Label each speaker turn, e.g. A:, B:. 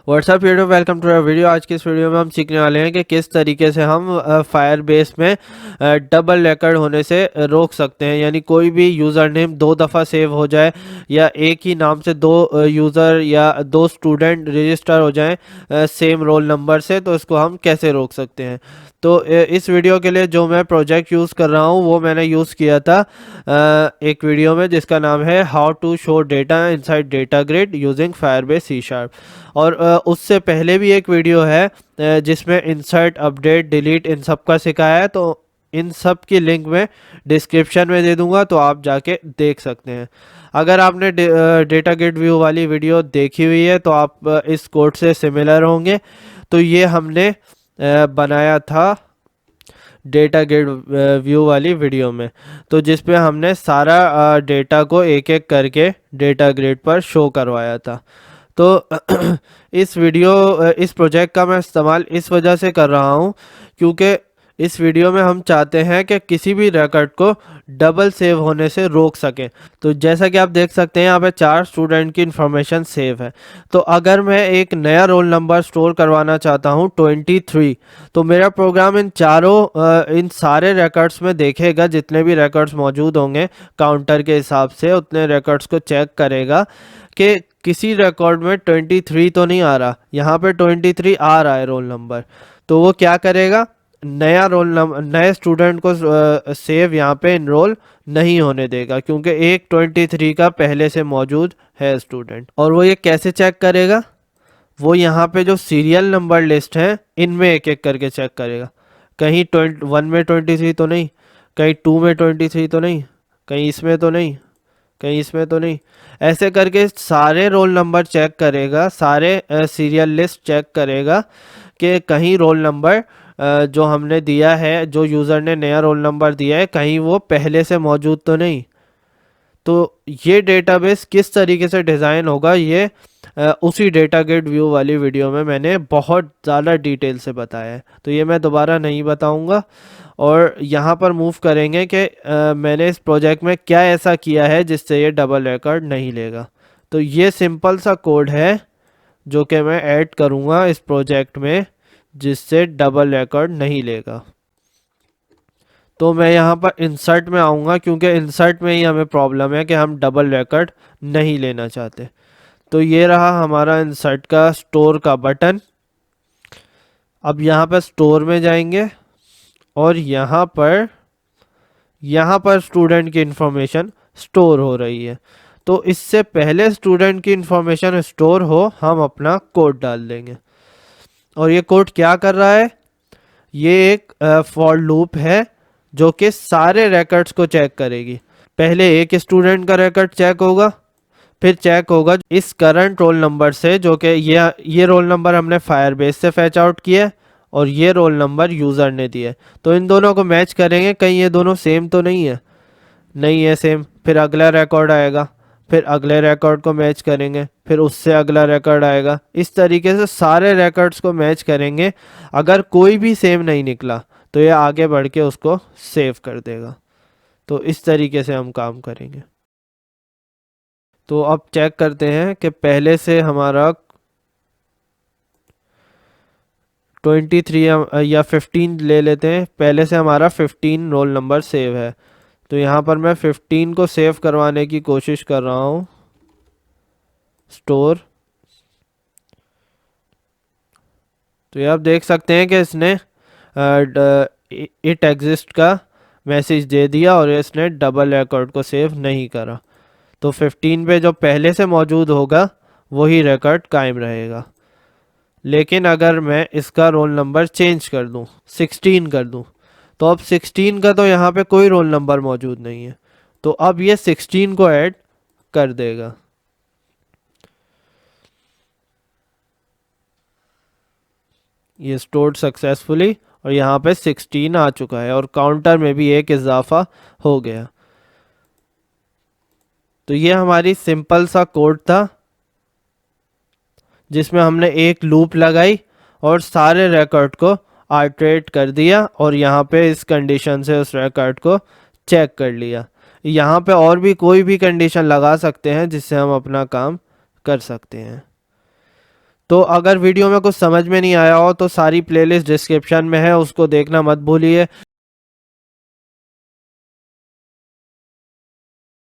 A: WhatsApp YouTube, welcome to video. आज की इस वीडियो में हम सीखने वाले हैं कि किस तरीके से हम फायरबेस में डबल रिकॉर्ड होने से रोक सकते हैं। यानी कोई भी यूज़र नेम दो दफ़ा सेव हो जाए या एक ही नाम से दो यूज़र या दो स्टूडेंट रजिस्टर हो जाएं सेम रोल नंबर से, तो इसको हम कैसे रोक सकते हैं। तो इस वीडियो के लिए जो मैं प्रोजेक्ट यूज़ कर रहा हूँ वो मैंने यूज़ किया था एक वीडियो में जिसका नाम है how to show data inside data grid using Firebase C sharp. और उससे पहले भी एक वीडियो है जिसमें इंसर्ट, अपडेट, डिलीट इन सब का सिखाया है। तो इन सब की लिंक मैं डिस्क्रिप्शन में दे दूंगा, तो आप जाके देख सकते हैं। अगर आपने डेटा ग्रिड व्यू वाली वीडियो देखी हुई है तो आप इस कोड से सिमिलर होंगे। तो ये हमने बनाया था डेटा ग्रिड व्यू वाली वीडियो में, तो जिसपे हमने सारा डेटा को एक एक करके डेटा ग्रिड पर शो करवाया था। तो इस प्रोजेक्ट का मैं इस्तेमाल इस वजह से कर रहा हूँ क्योंकि इस वीडियो में हम चाहते हैं कि किसी भी रिकॉर्ड को डबल सेव होने से रोक सकें। तो जैसा कि आप देख सकते हैं यहाँ पे 4 स्टूडेंट की इंफॉर्मेशन सेव है। तो अगर मैं एक नया रोल नंबर स्टोर करवाना चाहता हूँ 23, तो मेरा प्रोग्राम इन सारे रिकॉर्ड्स में देखेगा, जितने भी रिकॉर्ड्स मौजूद होंगे काउंटर के हिसाब से उतने रिकॉर्ड्स को चेक करेगा कि किसी रिकॉर्ड में 23 तो नहीं आ रहा। यहाँ पे 23 आ रहा है रोल नंबर। तो वो क्या करेगा, नया रोल नंबर नए स्टूडेंट को सेव यहाँ पे इनरोल नहीं होने देगा क्योंकि एक 23 का पहले से मौजूद है स्टूडेंट। और वो ये कैसे चेक करेगा, वो यहाँ पे जो सीरियल नंबर लिस्ट है इनमें एक एक करके चेक करेगा। कहीं 1 में 23 तो नहीं, कहीं 2 में 23 तो नहीं, कहीं इसमें तो नहीं, कहीं इसमें तो नहीं। ऐसे करके सारे रोल नंबर चेक करेगा, सारे सीरियल लिस्ट चेक करेगा कि कहीं रोल नंबर जो हमने दिया है, जो यूज़र ने नया रोल नंबर दिया है, कहीं वो पहले से मौजूद तो नहीं। तो ये डेटाबेस किस तरीके से डिज़ाइन होगा, ये उसी डेटा ग्रिड व्यू वाली वीडियो में मैंने बहुत ज़्यादा डिटेल से बताया है, तो ये मैं दोबारा नहीं बताऊंगा। और यहाँ पर मूव करेंगे कि मैंने इस प्रोजेक्ट में क्या ऐसा किया है जिससे ये डबल रिकॉर्ड नहीं लेगा। तो ये सिंपल सा कोड है जो कि मैं ऐड करूँगा इस प्रोजेक्ट में जिससे डबल रिकॉर्ड नहीं लेगा। तो मैं यहाँ पर इंसर्ट में आऊँगा क्योंकि इंसर्ट में ही हमें प्रॉब्लम है कि हम डबल रिकॉर्ड नहीं लेना चाहते। तो ये रहा हमारा इंसर्ट का स्टोर का बटन। अब यहाँ पर स्टोर में जाएंगे और यहाँ पर स्टूडेंट की इंफॉर्मेशन स्टोर हो रही है। तो इससे पहले स्टूडेंट की इंफॉर्मेशन स्टोर हो, हम अपना कोड डाल देंगे। और ये कोड क्या कर रहा है, ये एक फॉर लूप है जो कि सारे रिकॉर्ड्स को चेक करेगी। पहले एक स्टूडेंट का रिकॉर्ड चेक होगा, फिर चेक होगा इस करंट रोल नंबर से, जो कि ये रोल नंबर हमने फायरबेस से फैच आउट किया है और ये रोल नंबर यूज़र ने दिया है। तो इन दोनों को मैच करेंगे, कहीं ये दोनों सेम तो नहीं है, नहीं है सेम। फिर अगला रिकॉर्ड आएगा, फिर अगले रिकॉर्ड को मैच करेंगे, फिर उससे अगला रिकॉर्ड आएगा। इस तरीके से सारे रिकॉर्ड्स को मैच करेंगे। अगर कोई भी सेम नहीं निकला तो ये आगे बढ़ के उसको सेव कर देगा। तो इस तरीके से हम काम करेंगे। तो अब चेक करते हैं कि पहले से हमारा 23 या 15 ले लेते हैं। पहले से हमारा 15 रोल नंबर सेव है, तो यहाँ पर मैं 15 को सेव करवाने की कोशिश कर रहा हूँ। स्टोर, तो ये आप देख सकते हैं कि इसने इट एग्जिस्ट का मैसेज दे दिया और इसने डबल रिकॉर्ड को सेव नहीं करा। तो 15 पे जो पहले से मौजूद होगा वही रिकॉर्ड कायम रहेगा। लेकिन अगर मैं इसका रोल नंबर चेंज कर दूं, 16 कर दूं, तो अब 16 का तो यहाँ पे कोई रोल नंबर मौजूद नहीं है। तो अब ये 16 को ऐड कर देगा। ये स्टोर्ड सक्सेसफुली और यहाँ पे 16 आ चुका है और काउंटर में भी एक इजाफा हो गया। तो ये हमारी सिंपल सा कोड था जिसमें हमने एक लूप लगाई और सारे रिकॉर्ड को आर्ट्रेट कर दिया और यहाँ पे इस कंडीशन से उस रिकॉर्ड को चेक कर लिया। यहाँ पे और भी कोई भी कंडीशन लगा सकते हैं जिससे हम अपना काम कर सकते हैं। तो अगर वीडियो में कुछ समझ में नहीं आया हो तो सारी प्लेलिस्ट डिस्क्रिप्शन में है, उसको देखना मत भूलिए।